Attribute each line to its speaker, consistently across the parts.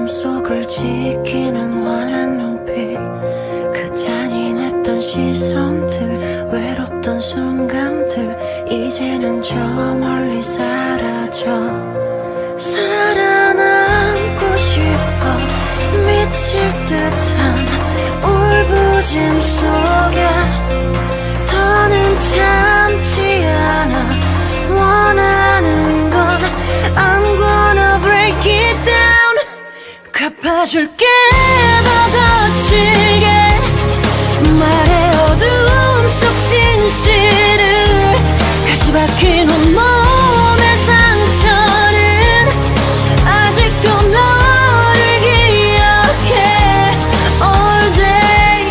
Speaker 1: 어둠 속을 지키는 환한 눈빛, 그 잔인했던 시선들, 외롭던 순간들 이제는 저 멀리 사라져. 살아남고 싶어 미칠 듯한 울부짖음 속에 더는 참지 않아. 원하는 건 I'm gonna break it down. 갚아줄게 더 거칠게 말해 어두움 속 진실을. 가시 박힌 온몸의 상처는 아직도 너를 기억해 all day.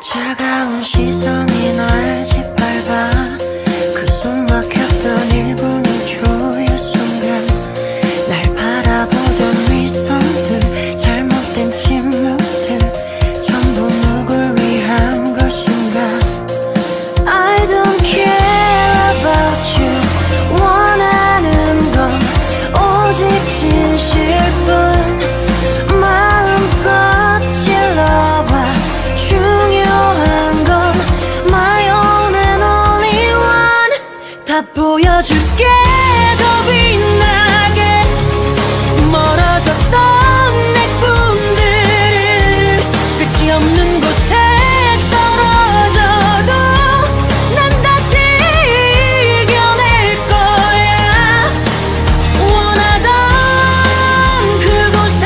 Speaker 1: 차가운 시선이 날 짓밟아. 그 숨 막혔던 1분의 초의 순간 날 바라보던 위선들, 잘못된 침묵들 전부 누굴 위한 것인가. I don't care about you. 원하는 건 오직 진실뿐. 마음껏 질러봐. 중요한 건 my own and only one. 다 보여줄게 더 빛나게 멀어졌던 내 꿈들을. 끝이 없는 곳에 떨어져도 난 다시 이겨낼 거야. 원하던 그곳에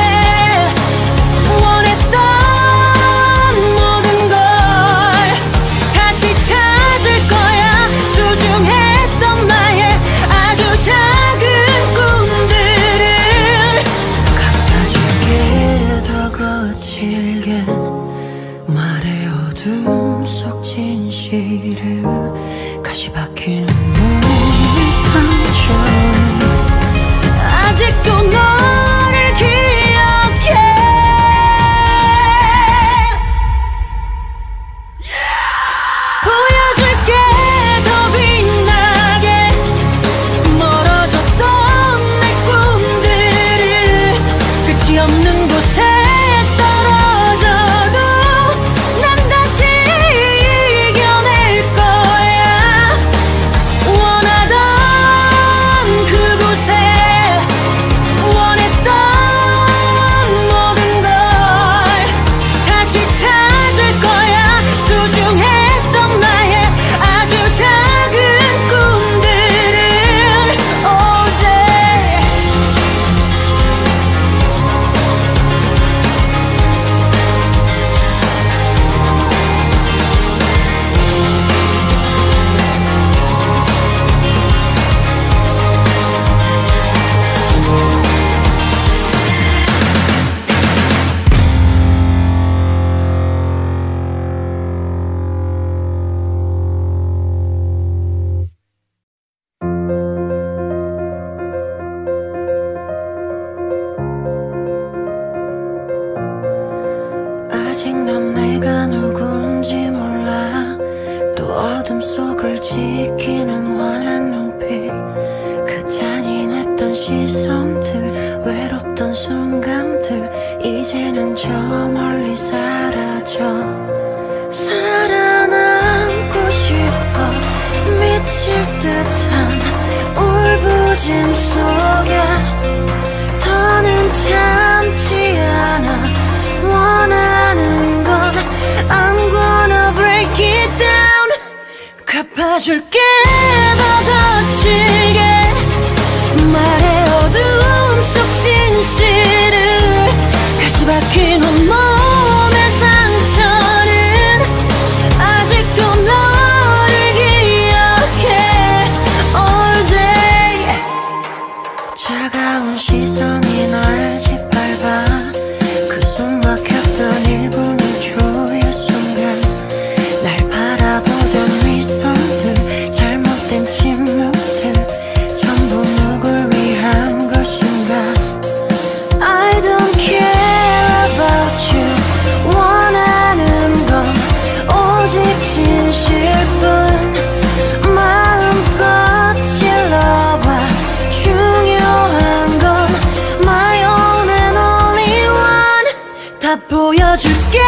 Speaker 1: 원했던 모든 걸 다시 찾을 거야. 소중했던 나의 아주 작은 꿈들을 갚아줄게 더 거칠게 말해 어둠 속 진실을. 가시 박힌 몸의 상처는 아직도 너를 기억해. 보여줄게 더 빛나게 멀어졌던 내 꿈들을. 끝이 없는 곳에 떨어져도 난 다시 이겨낼 거야. 원하던 그곳에 원했던 모든 걸 다시 찾을 거야. 소중했던 나의 아주 작은 꿈들을 all day. 아직 넌 내가 누군지 몰라. 또 어둠 속을 지키는 환한 눈빛, 그 잔인했던 시선들, 외롭던 순간들 이제는 저 멀리 사라져. 살아남고 싶어 미칠 듯한 울부짖음 속에 더는 참지 않아. 원하는 건 I'm gonna break it down. 갚아줄게 더 거칠게 말해 어두움 속 진실을. 가시 박힌 온몸의 상처는 아직도 너를 기억해 all day. 차가운 시선이 날 짓밟아. 그 숨 막혔던 1분의 초의 순간 날 바라보던 위선들, 다 보여줄게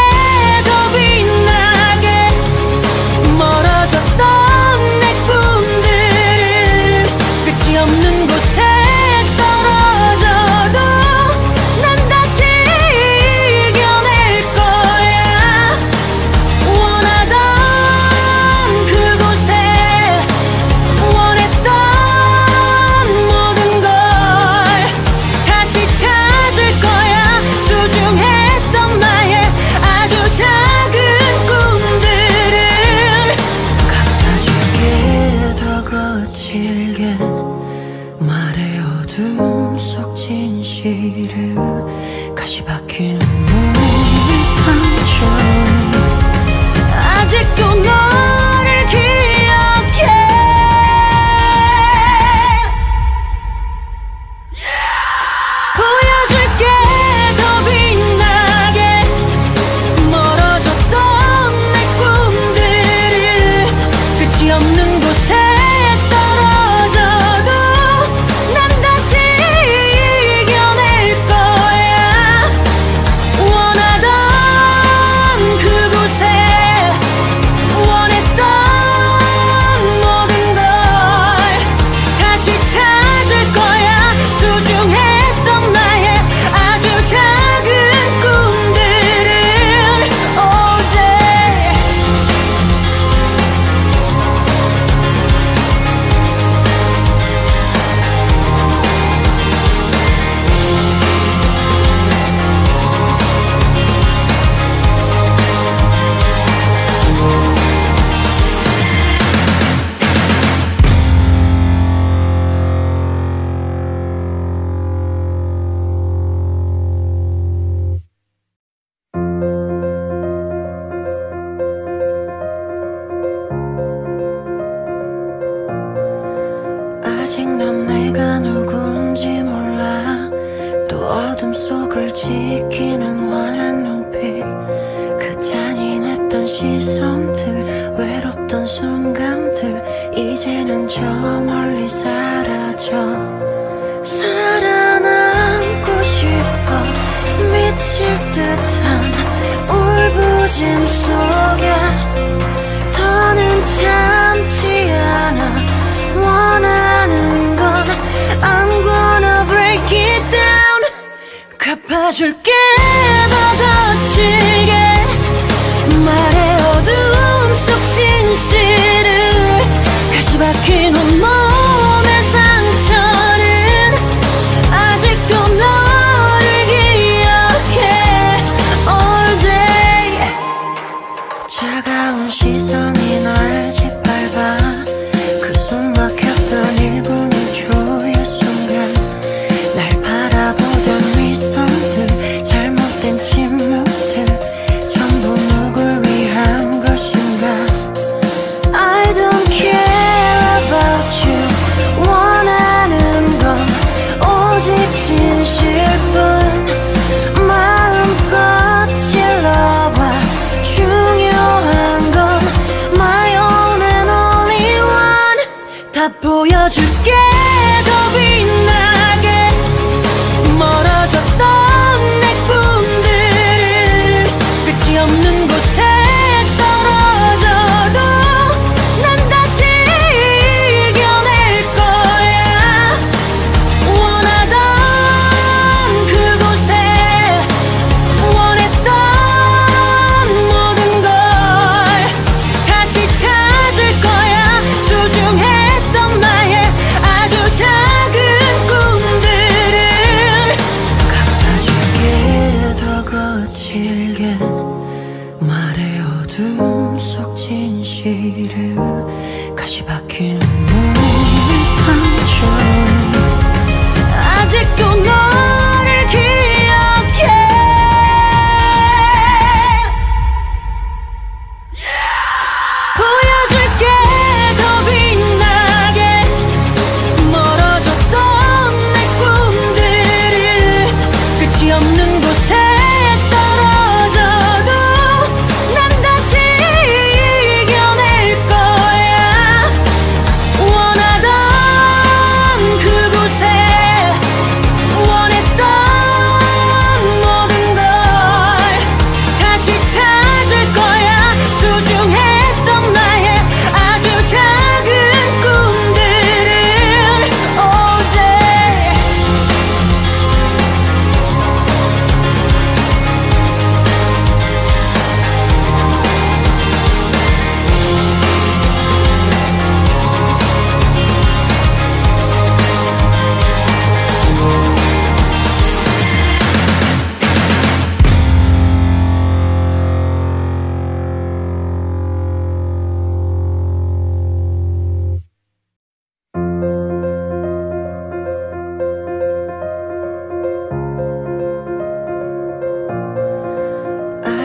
Speaker 1: 더 빛나게 멀어졌던 내 꿈들을 끝이 없는 곳에 떨어져도 난 다시 이겨낼 거야. 원하던 그곳에 원했던 모든 걸 다시 찾을 거야. 소중했던 나의 아주 작은 꿈들을 갚아줄게 더 거칠게 말해 어둠 속 진실을 가시 박힌 몸의 상처는 아직도 너를 기억해. 보여줄게 더 빛나게 멀어졌던 내 꿈들을 끝이 없는 곳에 떨어져도 난 다시 이겨낼 거야. 원하던 그곳에 원했던 모든 걸 다시 찾을 거야. 소중했던 나의 아주 작은 꿈들을 all day. 아직 난 내가 누군지 몰라. 또 어둠 속을 지키는 환한 눈빛, 그 잔인했던 시선들, 외롭던 순간들 이제는 저 멀리 사라져. 살아남고 싶어 미칠 듯한 울부짖음 속에 더는 참지 않아. 원하는 건 I'm gonna break it down. 갚아줄게 더 거칠게 말해 어두움 속 진실을 가시 박힌 온몸의 상처는 아직도 너를 기억해 all day. 차가운 시선이 날 짓밟아. 그 숨 막혔던 1분 1초의 순간 날 바라보던 미소들, 잘못된 침묵들 전부 누굴 위한 것인가. I don't care about you. 원하는 건 오직 진실뿐. 마음껏 질러봐. 중요한 건 my own and only one. 다 보여줄게 더 빛나게 멀어졌던 내 꿈들을 끝이 없는 곳에 떨어져도 난 다시 이겨낼 거야. 원하던 그곳에 원했던 모든 걸 다시 찾을 거야. 소중했던 나의 아주 작은 꿈들을 갚아줄게 더 거칠게 말해 어둠 속 진실을 가시 박힌 몸의 상처는 아직도 너를 기억해. 보여줄게 더 빛나게 멀어졌던 내 꿈들을 끝이 없는 곳에 떨어져도 난 다시 이겨낼 거야. 원하던 그곳에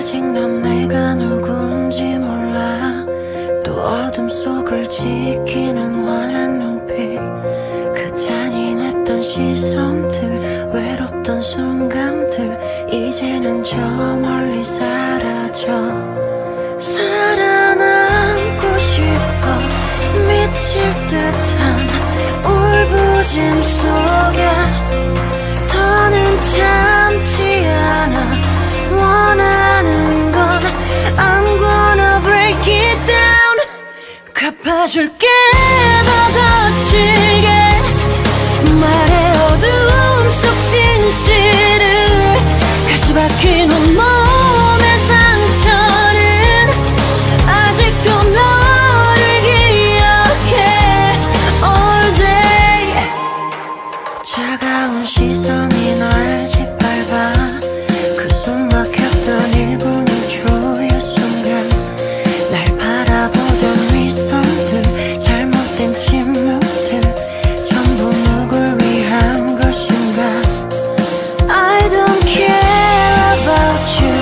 Speaker 1: 아직 난 내가 누군지 몰라. 또 어둠 속을 지키는 환한 눈빛, 그 잔인했던 시선들, 외롭던 순간들 이제는 저 멀리 사라져. 살아남고 싶어. 미칠 듯한 울부짖음 속에 더는 참지 않아. 원하는 건 I'm gonna break it down. 갚아줄게 더 거칠게. 말해 어두움 속 진실을. 가시 박힌 온몸의 상처는 아직도 너를 기억해. All day. 차가운 시선이 날 짓밟아. 그 숨 막혔던 1분 1초의 순간, 날 바라보던 위선들, 잘못된 침묵들 전부 누굴 위한 것인가. I don't care about you.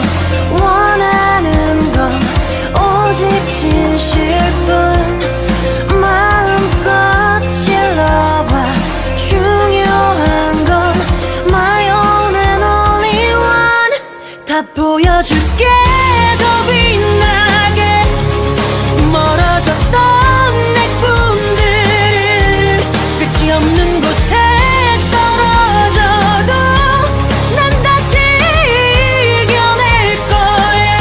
Speaker 1: 원하는 건 오직 진실뿐. 마음껏 질러봐. 중요한 건 my own and only one. 다 보여줄게 더 빛나게. 멀어졌던 내 꿈들을 끝이 없는 곳에 떨어져도 난 다시 이겨낼 거야.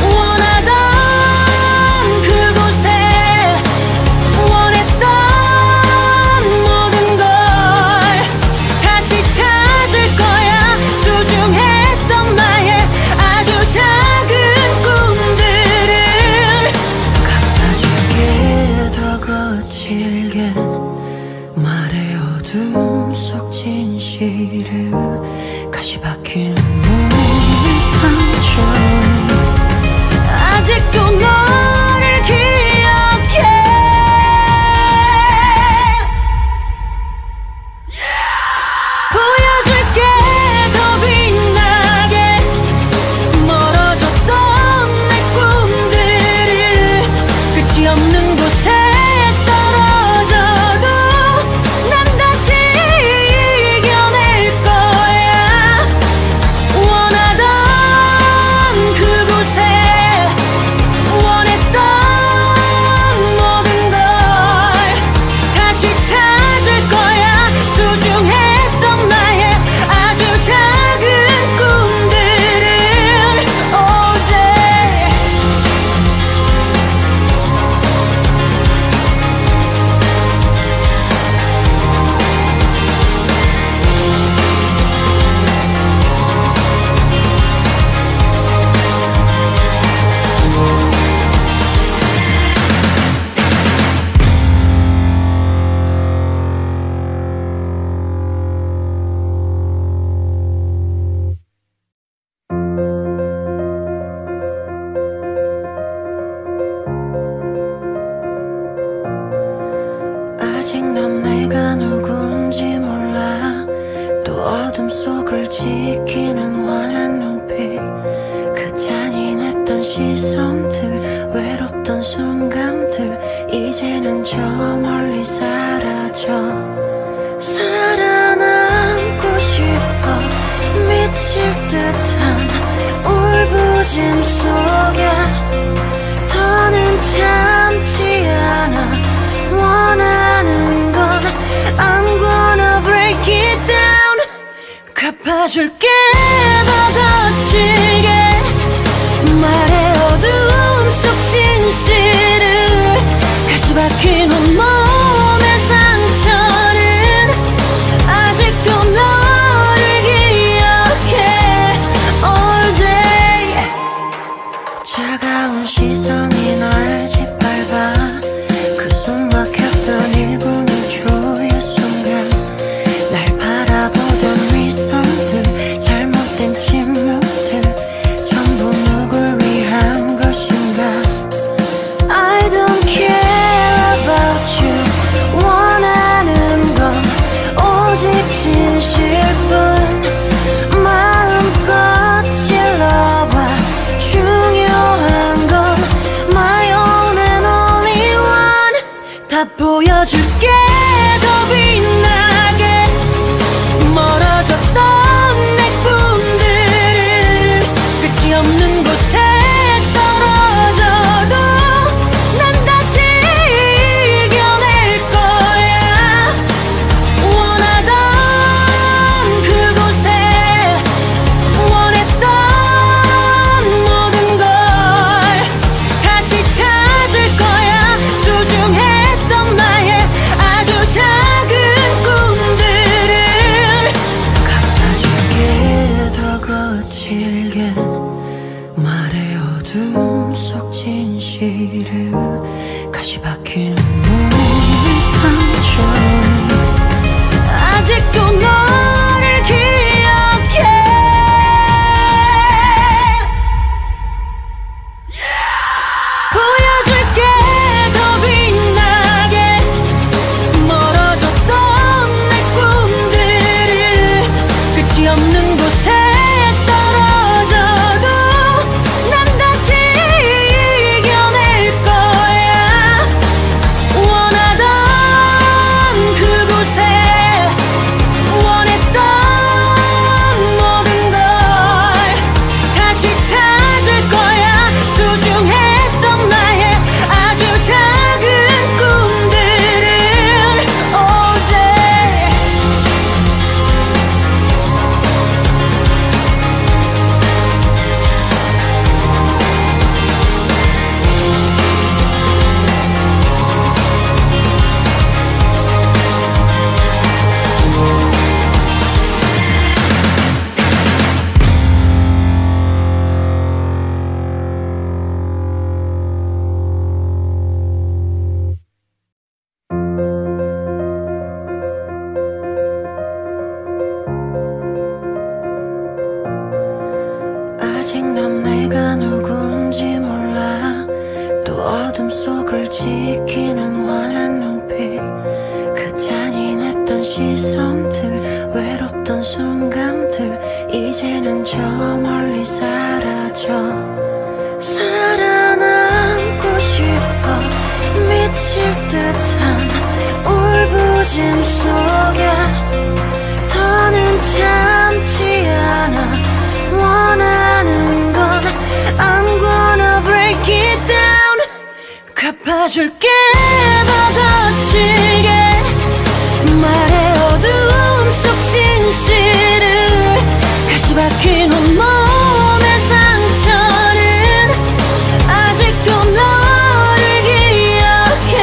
Speaker 1: 원하던 그곳에 원했던 모든 걸 다시 찾을 거야. 소중했던 나의 아주 작은 꿈들을 갚아줄게 더 거칠게. 말해 어둠 속 진실을. 가시 박힌 몸의 상처는 아직도 너를 기억해. 보여줄게 더 빛나게. 멀어졌던 내 꿈들을 끝이 없는 곳에 떨어져도 난 다시 이겨낼 거야. 원하던 그곳에 원했던 모든 걸 다시 찾을 거야. 소중했던 나의 아주 작은 꿈들을 all day. 아직 난 내가 누군지 몰라. 또 어둠 속을 지키는 환한 눈빛, 그 잔인했던 시선들, 외롭던 순간들 이제는 저 멀리 사라져. 살아남고 싶어. 미칠 듯한 울부짖음 속에 더는 참지 않아. 원하는 건 I'm gonna break it down. 갚아줄게 더 거칠게. 말해 어두움 속 진실을. 가시 박힌 온몸의 상처는 아직도 너를 기억해. All day. 차가운 시선이 날 짓밟아. 그 숨 막혔던 1분 1초의 순간, 날 바라보던 위선들, 잘못된 다 보여줄게 더 빛나게 멀어졌던 내 꿈들을 끝이 없는 곳에 떨어져도 난 다시 이겨낼 거야 원하던 그곳에 원했던 모든 걸 다시 찾을 거야 소중했던 나의 아주 작은 꿈들을 갚아줄게 더 거칠게 말해 어둠 속 진실을 가시 박힌 몸의 상처를 아직도 너를 기억해 보여줄게 더 빛나게 멀어졌던 내 꿈들을 끝이 없는 곳에 떨어져도 난 다시 이겨낼 거야 원하던 그곳에 원했던 모든 걸 다시 찾을 거야 소중했던 나의 아주 작은 꿈들을 all day 아직 난 내가 누군지 몰라 또 어둠 속을 지키는 환한 눈빛 그 잔인했던 시선들 외롭던 순간들 이제는 저 멀리 사라져 살아남고 싶어 미칠 듯한 울부짖음 속에 더는 참지 않아 원하는 건 I'm gonna break it down 갚아줄게 더 거칠게 말해 어두운 속 진실을 가시 박힌 온몸의 상처는 아직도 너를 기억해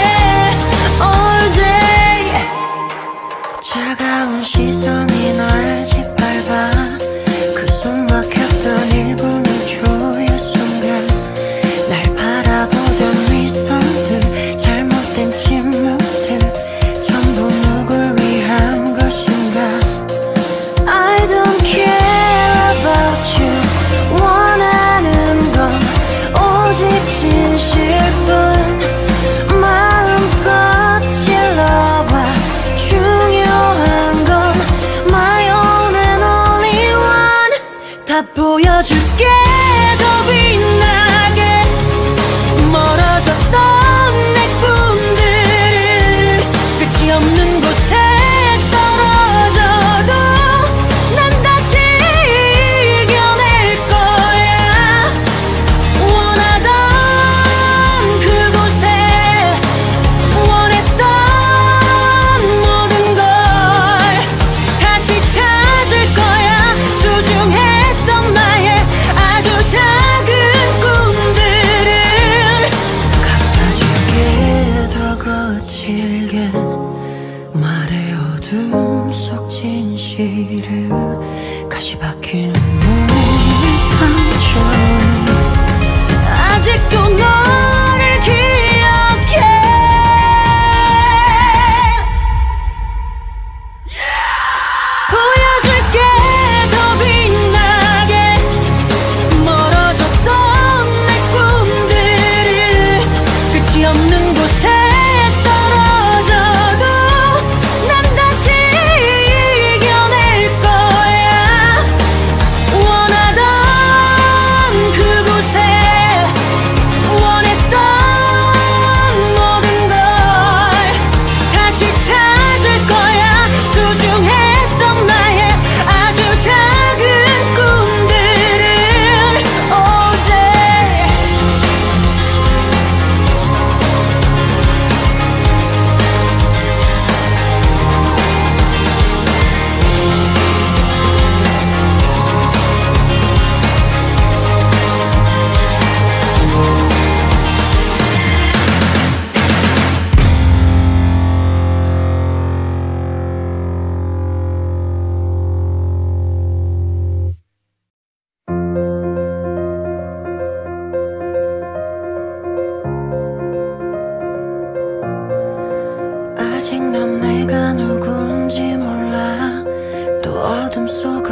Speaker 1: all day 차가운 시선이 날 짓밟아 그 숨 막혔던 1분 1초의 순간 날 바라보던 위선들 잘못된 침묵들 전부 누굴 위한 것인가 I don't care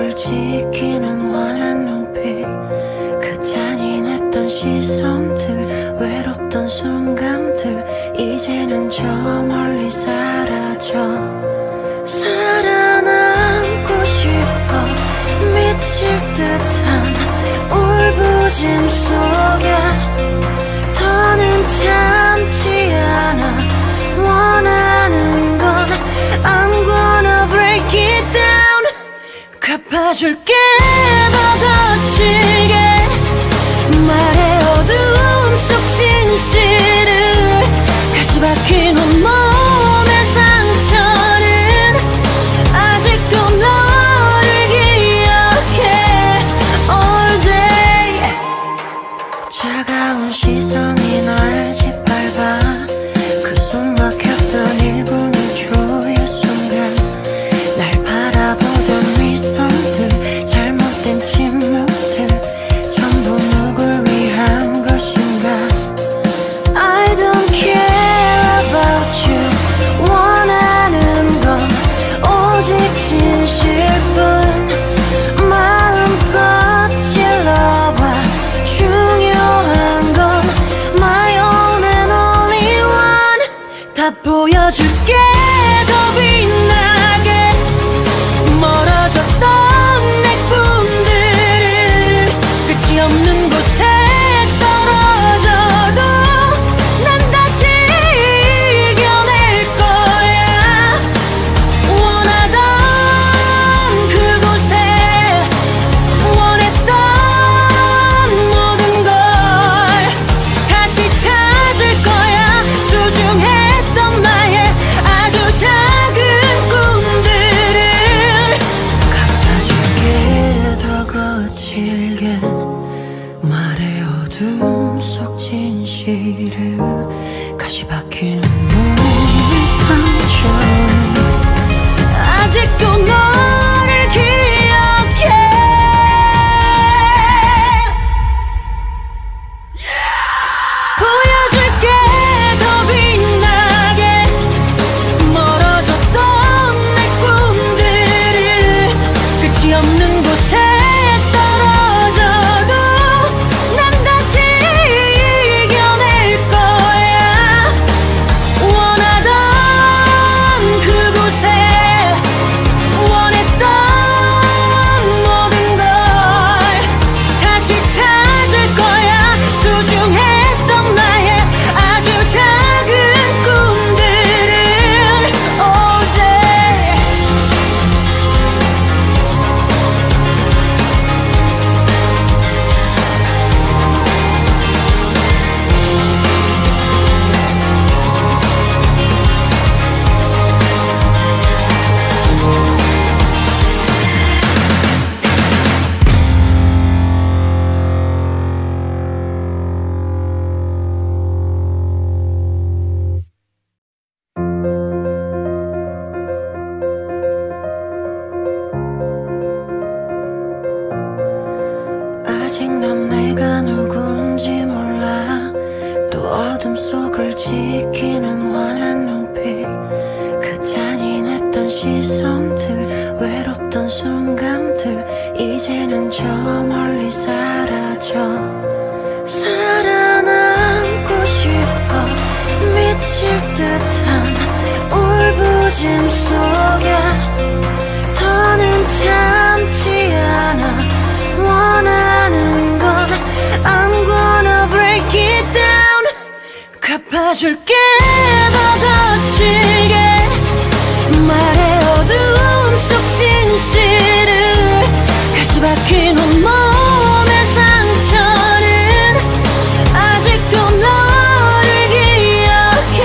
Speaker 1: 속을 지키는 환한 눈빛, 그 잔인했던 시선들, 외롭던 순간들 이제는 저 멀리 사라져. 살아남고 싶어 미칠 듯한 울부짖음 속에 더는 참지 않아. 원하는 건 I'm gonna break it down. 갚아줄게 더 거칠게 말해 어두움 속 진실을. 가시 박힌 온몸의 상처는 아직도 너를 기억해 all day. 차가운 시선이 날 짓밟아. 그 숨 막혔던 1분 1초의 순간 날 바라보던 미소들, 잘못된 침묵들 전부 누굴 위한 것인가. I don't care about you. 원하는 건 오직 진실뿐. 마음껏 질러봐. 중요한 건 my own and only one. 다 보여줄게 더 빛나게 멀어졌던 내 꿈들을. 끝이 없는 곳에 떨어져도 난 다시 이겨낼 거야. 원하던 그곳에 원했던 모든 걸 다시 찾을 거야. 소중했던 나의 아주 작은 꿈들을 갚아줄게 더 거칠게 말해 어둠 속 진실을. 가시 박힌 몸의 상처는 아직도 너를 기억해. 보여줄게 더 빛나게 멀어졌던 내 꿈들을. 끝이 없는 곳에 떨어져도 난 다시 이겨낼 거야. 원하던 그곳에 원했던 모든 걸 다시 찾을 거야. 소중했던 나의 아주 작은 꿈들을 all day. 아직 넌 내가 누군지 몰라. 또 어둠 속을 지키는 환한 눈빛, 그 잔인했던 시선들, 외롭던 순간들 이제는 저 멀리 사라져. 살아남고 싶어 미칠 듯한 울부짖음 속에 더는 참지 않아. 원하는 건 I'm gonna break it down. 갚아줄게 더 거칠게 말해 어두움 속 진실을. 가시 박힌 온몸의 상처는 아직도 너를 기억해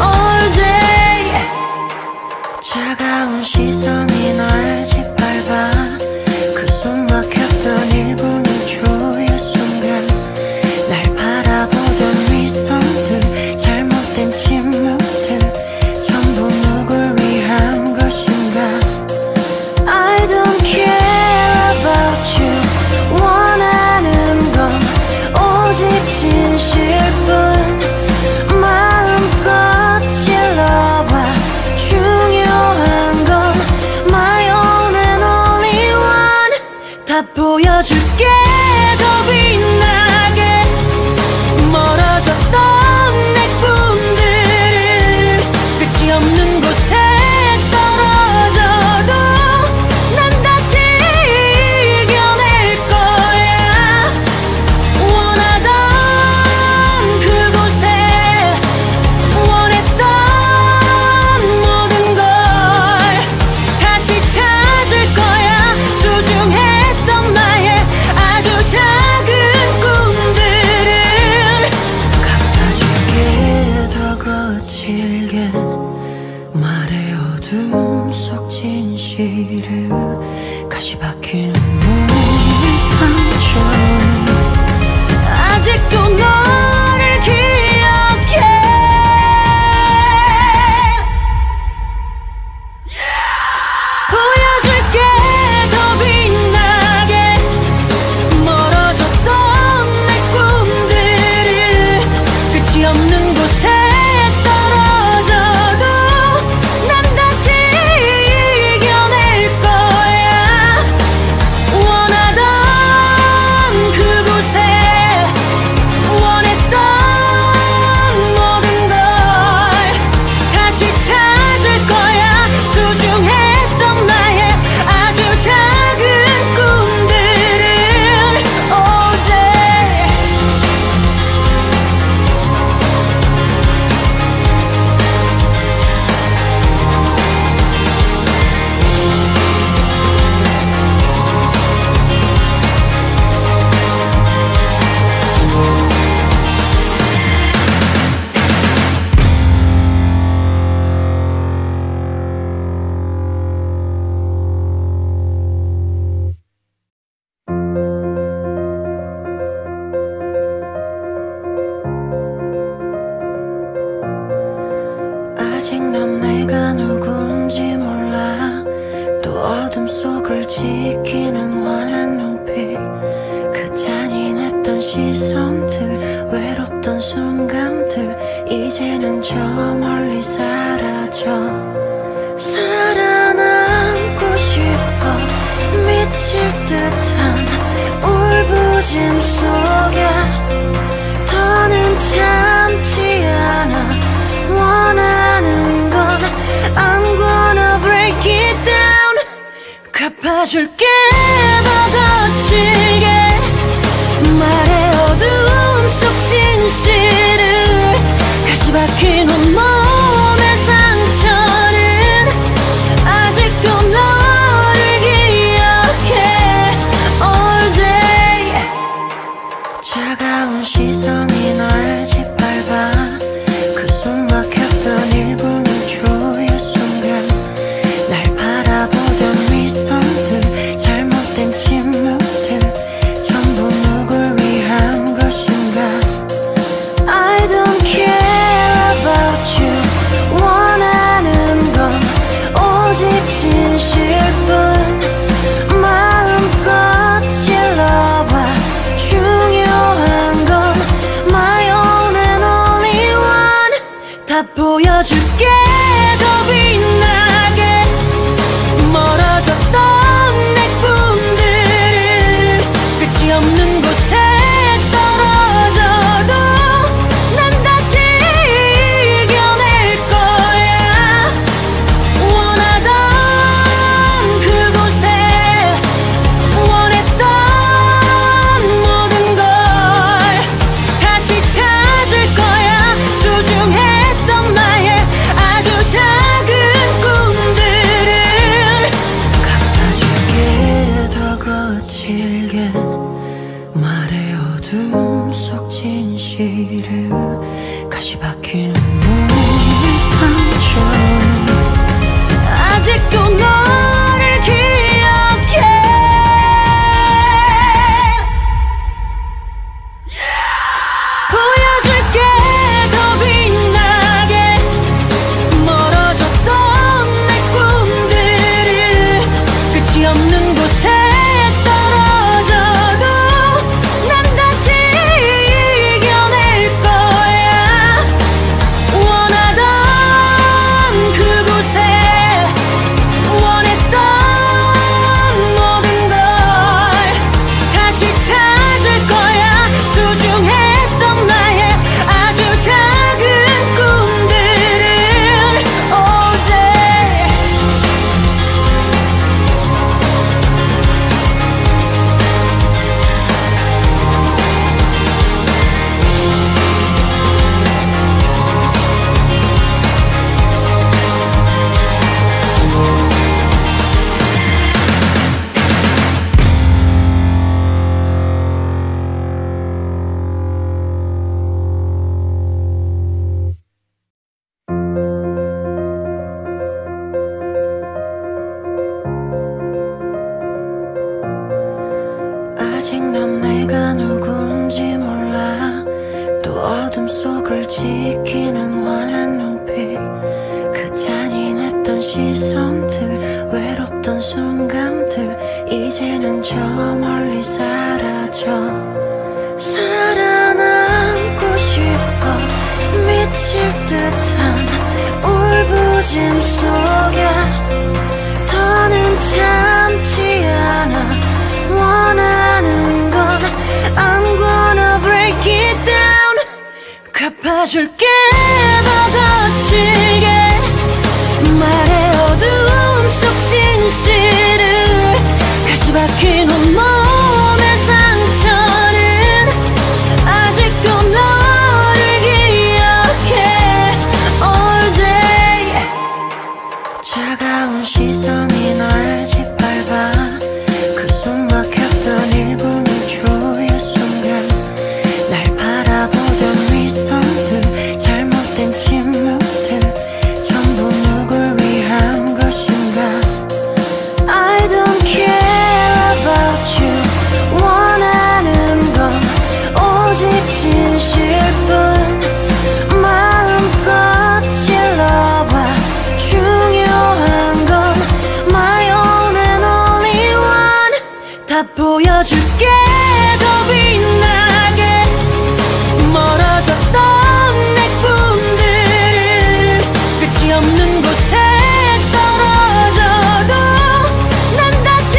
Speaker 1: all day. 차가운 시선이 날 짓밟아. 그 숨 막혔던 1분 1초의 순간 날 바라보던 미소들, 잘못된 침묵들 아직 넌 내가 누군지 몰라. 또 어둠 속을 지키는 환한 눈빛, 그 잔인했던 시선들, 외롭던 순간들 이제는 저 멀리 사라져. 살아남고 싶어. 미칠 듯한 울부짖음 속에 더는 참지 않아. 원하는 건 I'm gonna break it down. 갚아줄게 더 거칠게. 말의 어두움 속 진실을 가시 박힌 온몸의 상처는 아직도 너를 기억해. All day. 차가운 시선이 날 짓밟아. 그 숨 막혔던 1분의 초의 순간, 날 바라보던 미소들, 잘못된 침묵들 전부 누굴 위한 것인가. I don't care about you. 원하는 건 오직 진실뿐. 마음껏 질러봐. 중요한 건 my own and only one. 다 보여줄게 더 빛나게. 멀어졌던 내 꿈들을 끝이 없는 곳에 떨어져도 난 다시 이겨낼 거야. 원하던 그곳에 원했던 모든 걸 다시 찾을 거야. 소중했던 나의 아주 작은 꿈들을 갚아줄게 더 거칠게. 말의 어둠 속 진실을 가시 박힌 몸의 상처는 아직도 너를 기억해. 보여줄게 더 빛나게. 멀어졌던 내 꿈들을 끝이 없는 곳에 떨어져도 난 다시 이겨낼 거야. 원하던 그곳에 원했던 모든 걸 다시 찾을 거야. 소중했던 나의 아주 작은 꿈들을 all day. 아직 넌 내가 누군지 몰라. 또 어둠 속을 지키는 환한 눈빛, 그 잔인했던 시선들, 외롭던 순간들 이제는 저 멀리 사라져. 살아남고 싶어. 미칠 듯한 울부짖음 속에 더는 참지 않아. 원하는 건 I'm gonna break it down. 갚아줄게 더 거칠게. 말의 어두움 속 진실을 가시 박힌 온몸의 상처는 아직도 너를 기억해. All day. 차가운 시선이 날 짓밟아. 그 숨 막혔던 1분의 초의 순간, 날 바라보던 미소들 보여줄게 더 빛나게 멀어졌던 내 꿈들을 끝이 없는 곳에 떨어져도 난 다시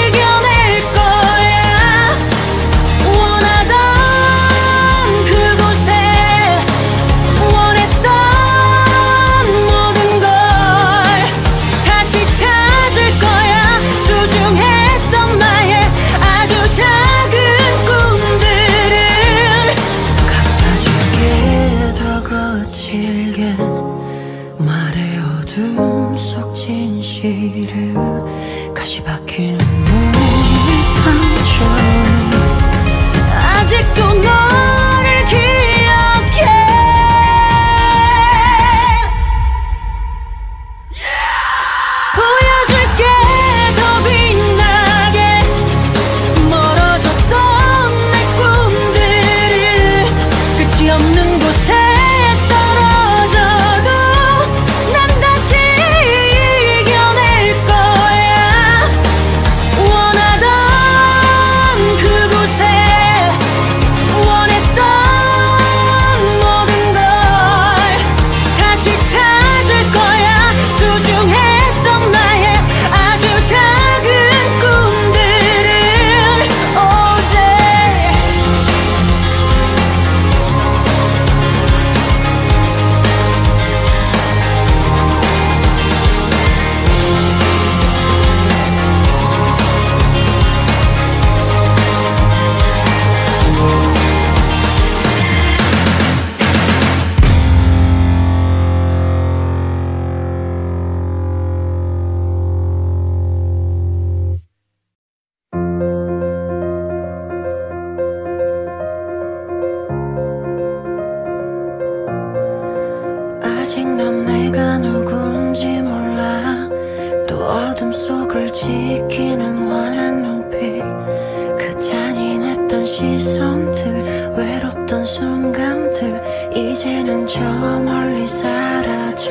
Speaker 1: 이겨낼 거야. 원하던 그곳에 원했던 모든 걸 다시 찾을 거야. 소중했던 나의 아주 작은 꿈들을 갚아줄게 더 거칠게 말의 어둠 속 진실을 가시 박힌 몸의 상처는 아직도 너를 기억해. 보여줄게 더 빛나게 멀어졌던 내 꿈들을 끝이 없는 곳에 떨어져도 난 다시 이겨낼 거야. 원하던 그곳에 원했던 모든 걸 다시 찾을 거야. 소중했던 나의 아주 작은 꿈들을 all day. 아직 넌 내가 누군지 몰라. 또 어둠 속을 지키는 환한 눈빛, 그 잔인했던 시선들, 외롭던 순간들 이제는 저 멀리 사라져.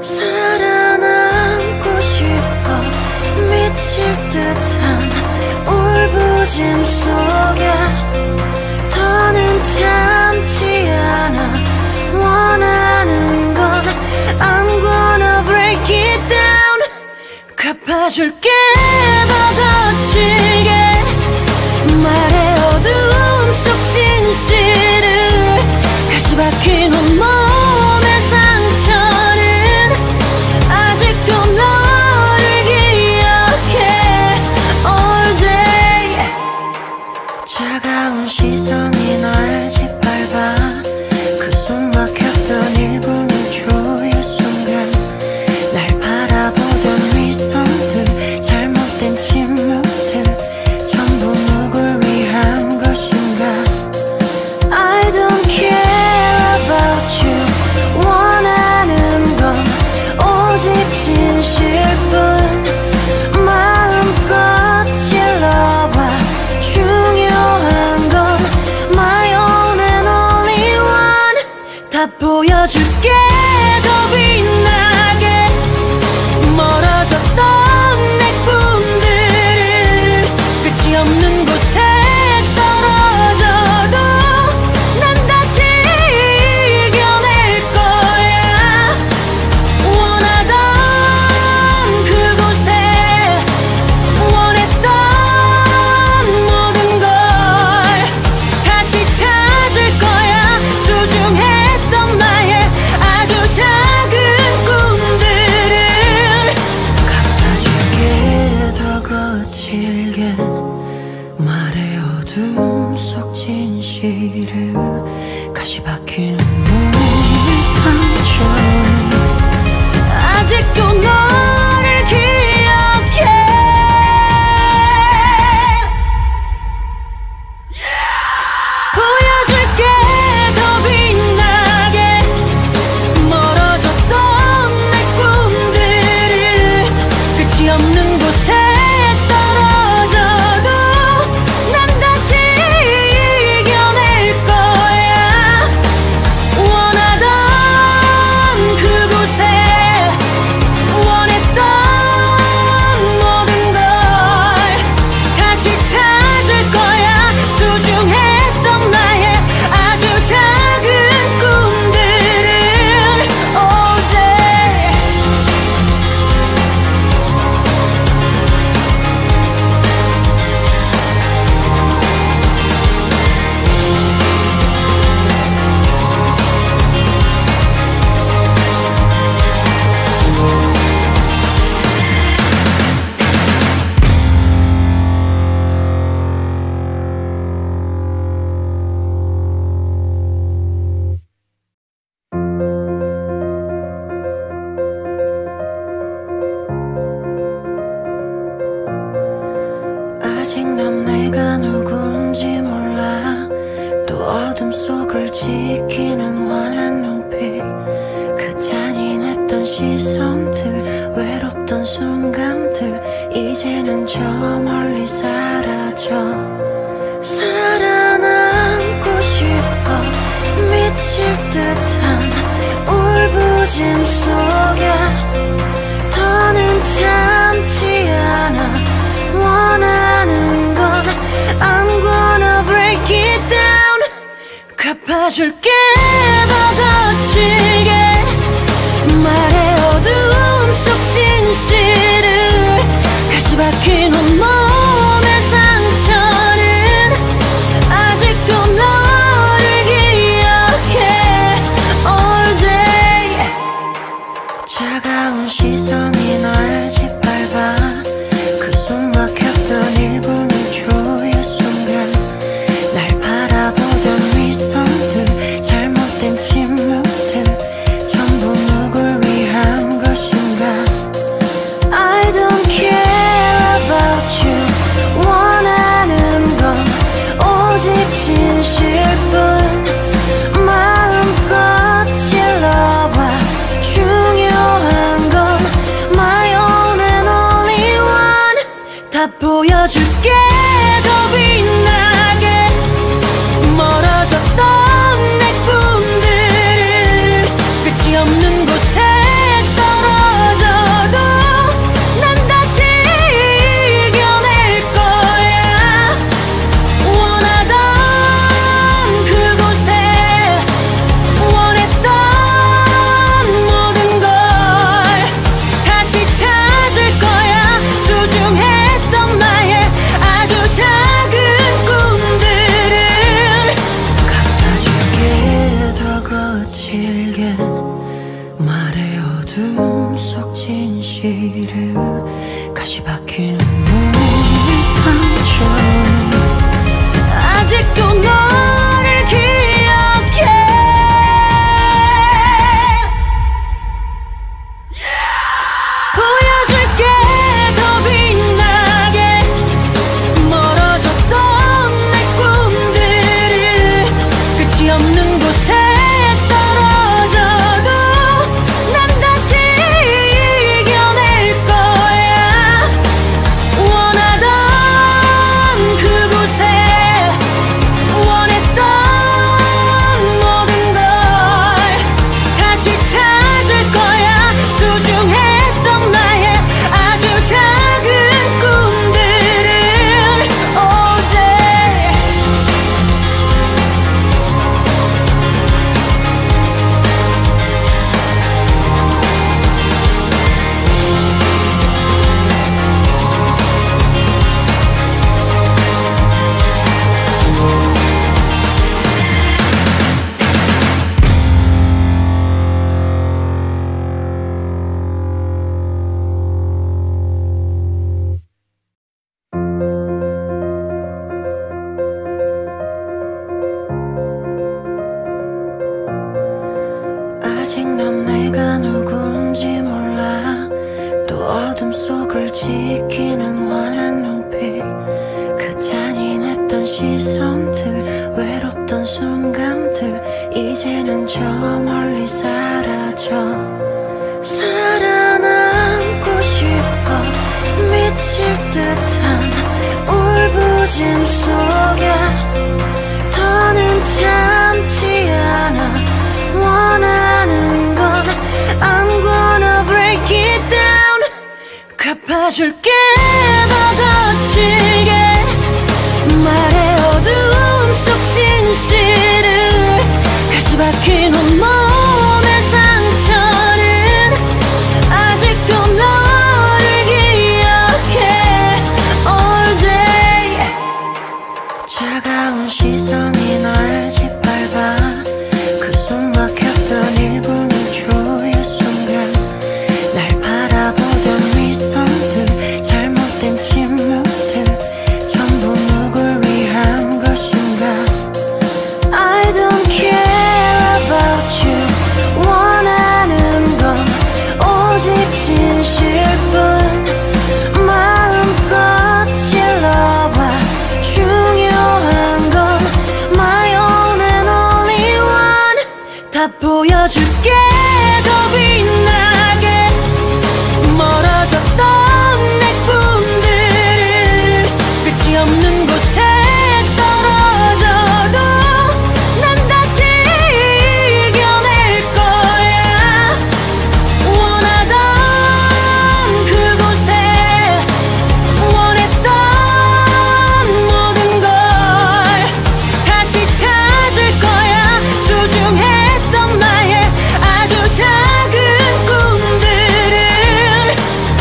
Speaker 1: 살아남고 싶어 미칠 듯한 울부짖음 속에 더는 참지 않아. 원하는 건 I'm gonna break it down. 갚아줄게 더 거칠게 말의 어두움 속 진실을 가시 박힌 온몸의 상처는 아직도 너를 기억해 all day. 차가운 시선이 날 짓밟아. 그 숨 막혔던 1분 1초의 순간 날 바라보던 위선들, 잘못된 침묵들 전부 누굴 위한 것인가. I don't care about you. 원하는 건 오직 진실뿐. 마음껏 찔러봐. 중요한 건 my own and only one. 다 보여줄게 더 빛나게 멀어졌던 내 꿈들을 끝이 없는 곳에 떨어져도 난 다시 이겨낼 거야. 원하던 그곳에 원했던 모든 걸 다시 찾을 거야. 소중했던 나의 아주 작은 꿈들을 갚아줄게 더 거칠게 말의 어둠 속 진실을 가시 박힌 몸의 상처는 아직도 너를 기억해. 보여줄게 더 빛나게 멀어졌던 내 꿈들을 끝이 없는 곳에 떨어져도 난 다시 이겨낼 거야. 원하던 어둠 속을 지키는 환한 눈빛, 그 잔인했던 시선들, 외롭던 순간들 이제는 저 멀리 사라져. 살아남고 싶어 미칠 듯한 울부짖음 속에 더는 참지 않아. 원하는 건 I'm gonna break it down. 갚아줄게 더 거칠게 말해 어두움 속 진실을. 가시 박힌 온몸의 상처는 아직도 너를 기억해 all day. 차가운 시선이 날 짓밟아. 그 숨 막혔던 1분의 초의 순간 날 바라보던 위선들, 잘못된 침묵들 전부 누굴 위한 것인가. I don't care about you. 원하는 건 오직 진실뿐. 마음껏 질러봐. 중요한 건 my own and only one. 다 보여줄게 더 빛나게 멀어졌던 내 꿈들을. 끝이 없는 곳에 떨어져도 난 다시 이겨낼 거야. 원하던 그곳에 원했던 모든 걸 다시 찾을 거야. 소중했던 나의 아주 작은 꿈들을 갚아줄게 더 거칠게 말해 어둠 속 진실을. 가시 박힌 몸의 상처는 아직도 너를 기억해. 보여줄게 더 빛나게 멀어졌던 내 꿈들을. 끝이 없는 곳에 떨어져도 난 다시 이겨낼 거야. 원하던 그곳에 원했던 모든 걸 다시 찾을 거야. 소중했던 나의 아주 작은 꿈들을 all day. 아직 넌 내가 누군지 몰라. 또 어둠 속을 지키는 환한 눈빛, 그 잔인했던 시선들, 외롭던 순간들 이제는 저 멀리 사라져. 살아남고 싶어 미칠 듯한 울부짖음 속에 더는 참지 않아. 원하는 건 I'm gonna break it down. 갚아줄게 더 거칠게 말해 어두움 속 진실을. 가시 박힌 온몸의 상처는 아직도 너를 기억해 all day. 차가운 시선이 날 짓밟아. 그 숨 막혔던 1분의 초의 순간 날 바라보던 위선들, 잘못된 침묵들 전부 누굴 위한 것인가. I don't care about you. 원하는 건 오직 진실뿐. 마음껏 질러봐. 중요한 건 my own 다 보여줄게 더 빛나게 멀어졌던 내 꿈들을 끝이 없는 곳에 떨어져도 난 다시 이겨낼 거야 원하던 그곳에 원했던 모든 걸 다시 찾을 거야 소중했던 나의 아주 작은 꿈들을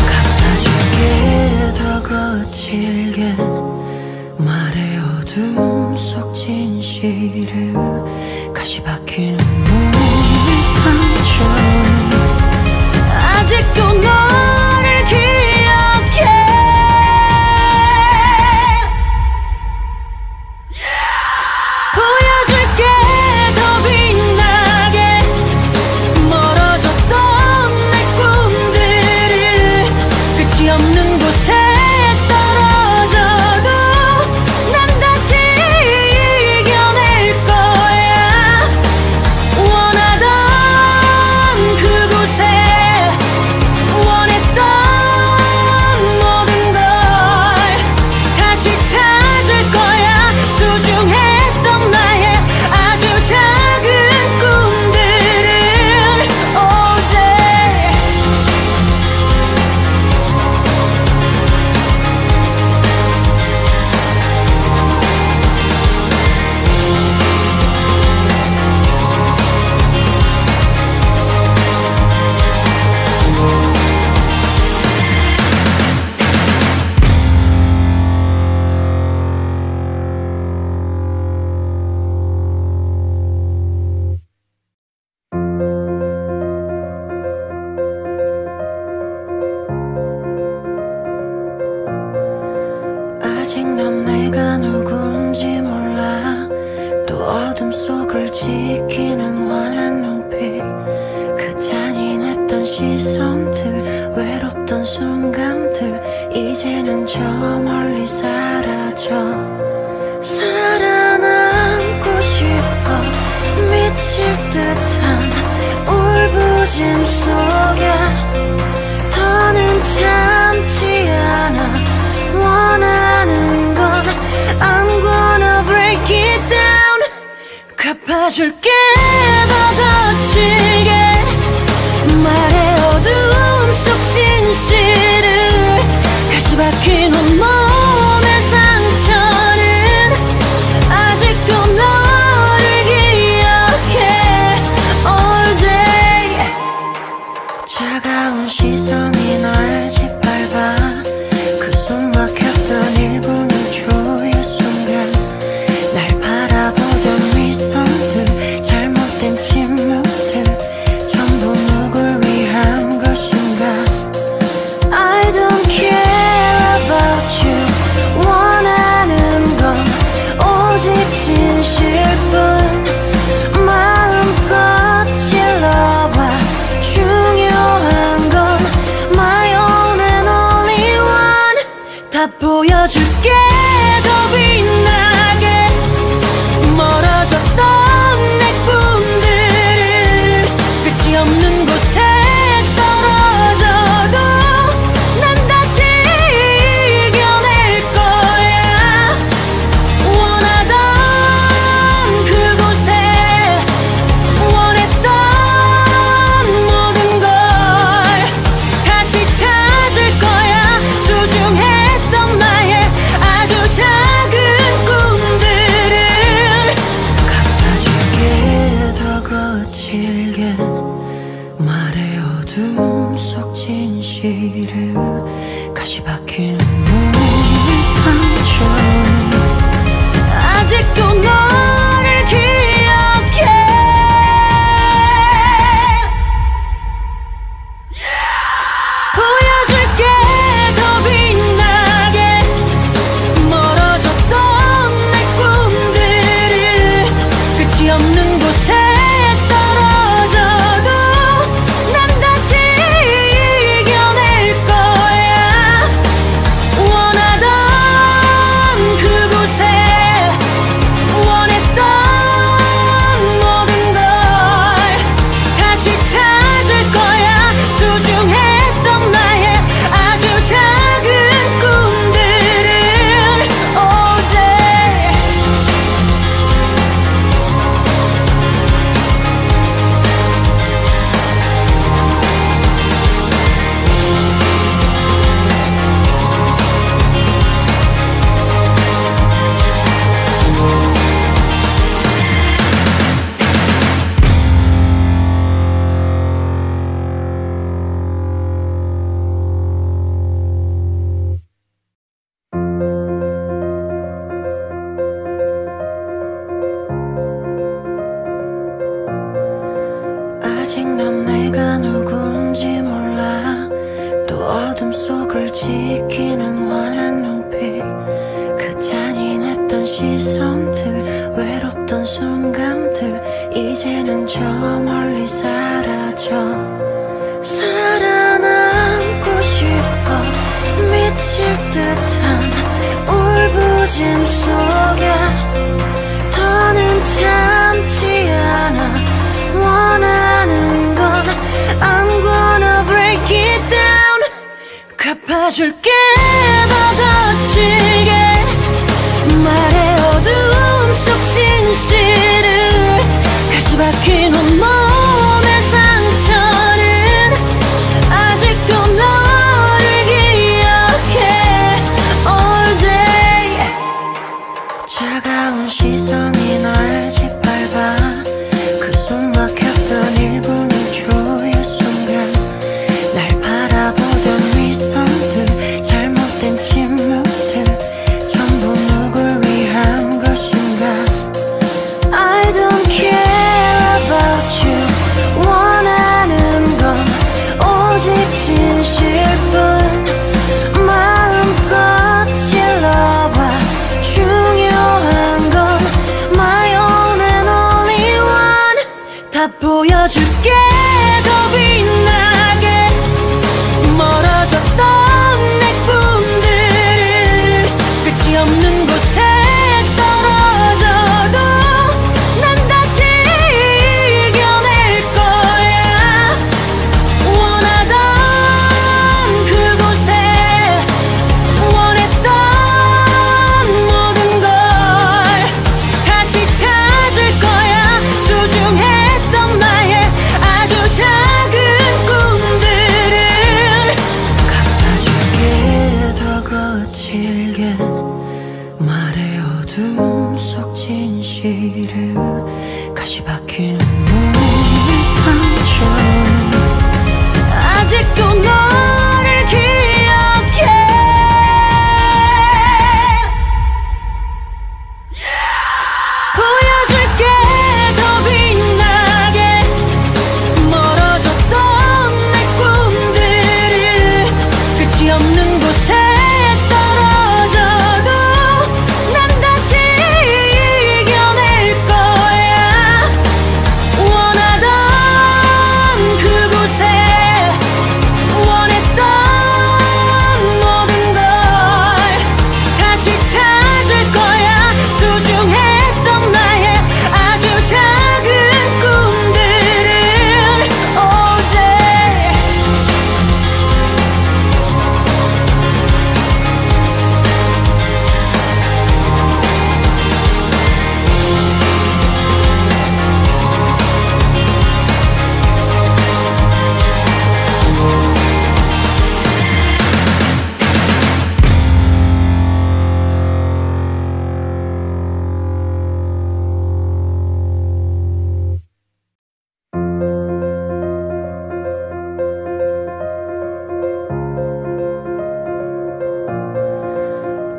Speaker 1: 갚아줄게 더 거칠게 말의 어둠 속 진실을 가시 박힌 몸의 상처는 아직도 너를 기억해 보여줄게 더 빛나게 멀어졌던 내 꿈들을 끝이 없는 곳에 떨어져도 난 다시 이겨낼 거야 원하던 그곳에 원했던 모든 걸 다시 찾을 거야 소중했던 나의 아주 작은 꿈들을 all day 아직 넌 내가 누군지 몰라 또 어둠 속을 지키는 환한 눈빛 그 잔인했던 시선들 외롭던 순간들 이제는 저 멀리 사라져 살아남고 싶어 미칠 듯한 울부짖음 속에 더는 참지 않아 원하는 건 I'm gonna break it down 갚아줄게 더 거칠게 말의 어두움 속 진실을 가시 박힌 온몸의 상처는 아직도 너를 기억해 all day 차가운 시선이 날 짓밟아 그 숨막혔던 1분의 초의 순간 날 바라보던 위선들 잘못된 침묵들 속을 지키는 환한 눈빛, 그 잔인했던 시선들, 외롭던 순간들 이제는 저 멀리 사라져. 살아남고 싶어 미칠 듯한 울부짖음 속에 더는 참지 않아. 원하는 건 I'm gonna break it down. 갚아줄게 더 거칠게 말해 어두움 속 진실을. 가시 박힌 온몸의 상처는 아직도 너를 기억해 all day. 차가운 시선이 날 짓밟아. 그 숨 막혔던 1분 1초의 순간 날 바라보던 위선들, 잘못된 침묵들 전부 누굴 위한 것인가. I don't care about you. 원하는 건 오직 진실뿐. 마음껏 찔러봐. 중요한 건 my own and only one. 다 보여줄게 더 빛나게 멀어졌던 내 꿈들을. 끝이 없는 곳에 떨어져도 난 다시 이겨낼 거야. 원하던 그곳에 원했던 모든 걸 다시 찾을 거야. 소중했던 나의 아주 작은 꿈들을 갚아줄게 더 거칠게 말해 어둠 속 진실을. 가시 박힌 몸의 상처는 아직도 너를 기억해. 보여줄게 더 빛나게 멀어졌던 내 꿈들을. 끝이 없는 곳에 떨어져도 난 다시 이겨낼 거야. 원하던 그곳에 원했던 모든 걸 다시 찾을 거야. 소중했던 나의 아주 작은 꿈들을 all day.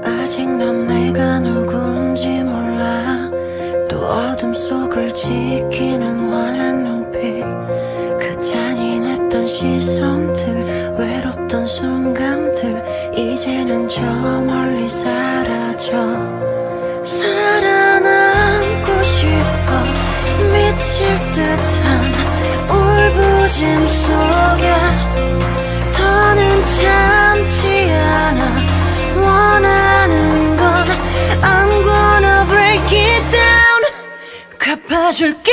Speaker 1: 아직 넌 내가 누군지 몰라. 또 어둠 속을 지키는 환한 눈빛, 그 잔인했던 시선들, 외롭던 순간들 이제는 저 멀리 사라져. 살아남고 싶어 미칠 듯한 울부짖음 속에 더는 참지 않아. 원하는 건 I'm gonna break it down. 갚아줄게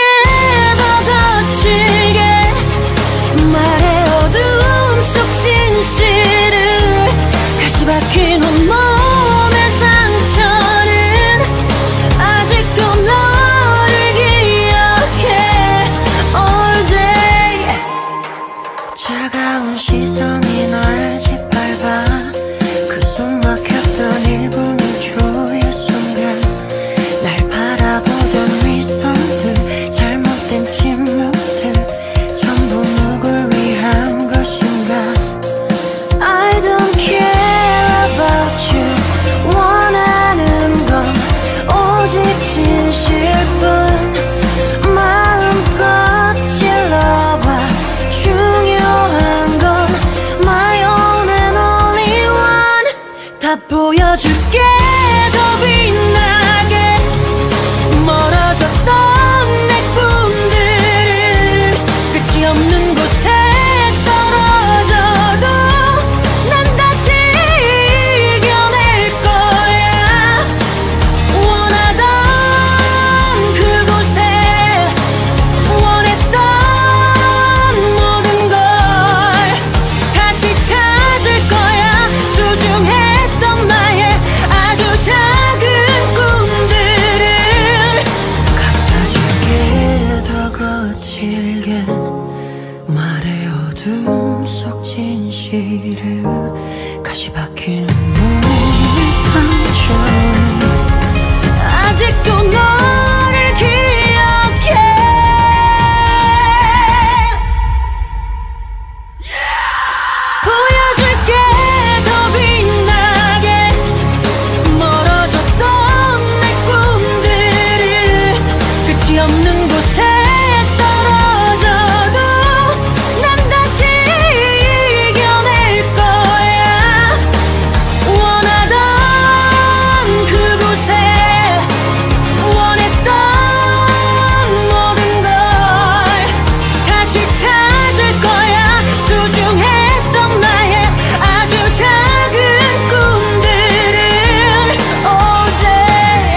Speaker 1: 더 거칠게 말해 어두움 속 진실을. 가시 박힌 온몸의 상처는 아직도 너를 기억해 all day. 차가운 시선이 날 짓밟아. 그 숨 막혔던 1분 1초의 순간 날 바라보던 위선들, 잘못된 침묵들 보여줄게 더 빛나게 멀어졌던 내 꿈들을 끝이 없는 곳에 떨어져도 난 다시 이겨낼 거야. 원하던 그곳에 원했던 모든 걸 다시 찾을 거야. 소중했던 나의 아주 작은 꿈들을 갚아줄게 더 거칠게 말의 어둠 속 진실을 가시 박힌 몸의 상처는 아직도 너를 기억해. 보여줄게 더 빛나게 멀어졌던 내 꿈들을 끝이 없는 곳에 떨어져도 난 다시 이겨낼 거야. 원하던 그곳에 원했던 모든 걸 다시 찾을 거야. 소중했던 나의 아주 작은 꿈들을 all day.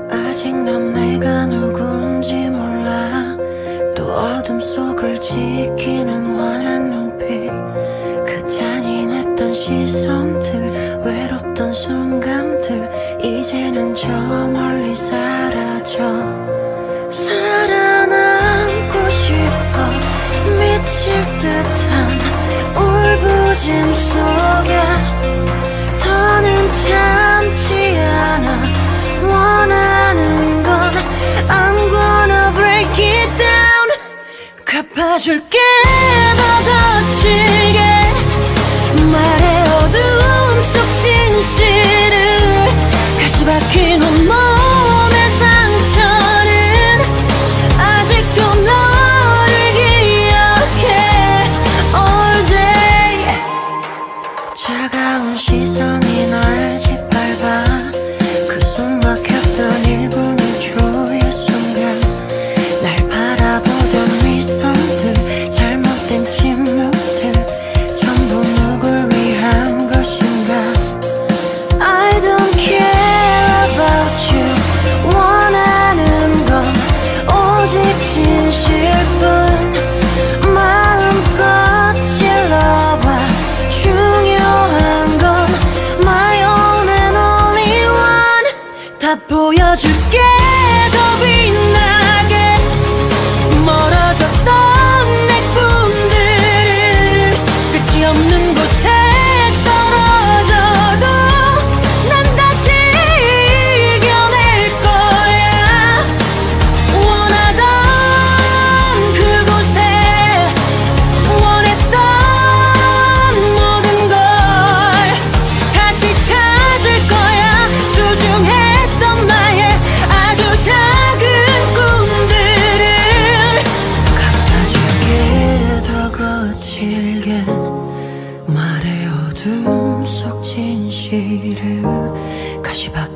Speaker 1: 아직 넌 내가 누군지 몰라. 또 어둠 속을 지키는 환한 눈빛, 그 잔인했던 시선들, 외롭던 순간들 이제는 저 멀리 사라져. 살아남고 싶어 미칠 듯한 울부짖음 속에 더는 참지 않아. 원하는 건 I'm gonna break it down. 갚아줄게 더 거칠게 말의 어두움 속 진실을 가시 박힌 온몸의 상처는 아직도 너를 기억해 all day. 차가운 시선이 날 짓밟아. 그 숨막혔던 1분의 초의 순간 날 바라보던 위선들, 잘못된 침묵들 전부 누굴 위한 것인가. I don't care about you. 원하는 건 오직 진실뿐. 마음껏 찔러봐. 중요한 건 my own and only one. 다 보여줄게 더 빛나게 멀어졌던 내 꿈들을 끝이 없는 곳에 떨어져도 난 다시 이겨낼 거야. 원하던 그곳에 원했던 모든 걸 다시 찾을 거야. 소중했던 나의 아주 작은 꿈들을 갚아줄게 더 거칠게 말의 어둠 속 진실을 가시 박힌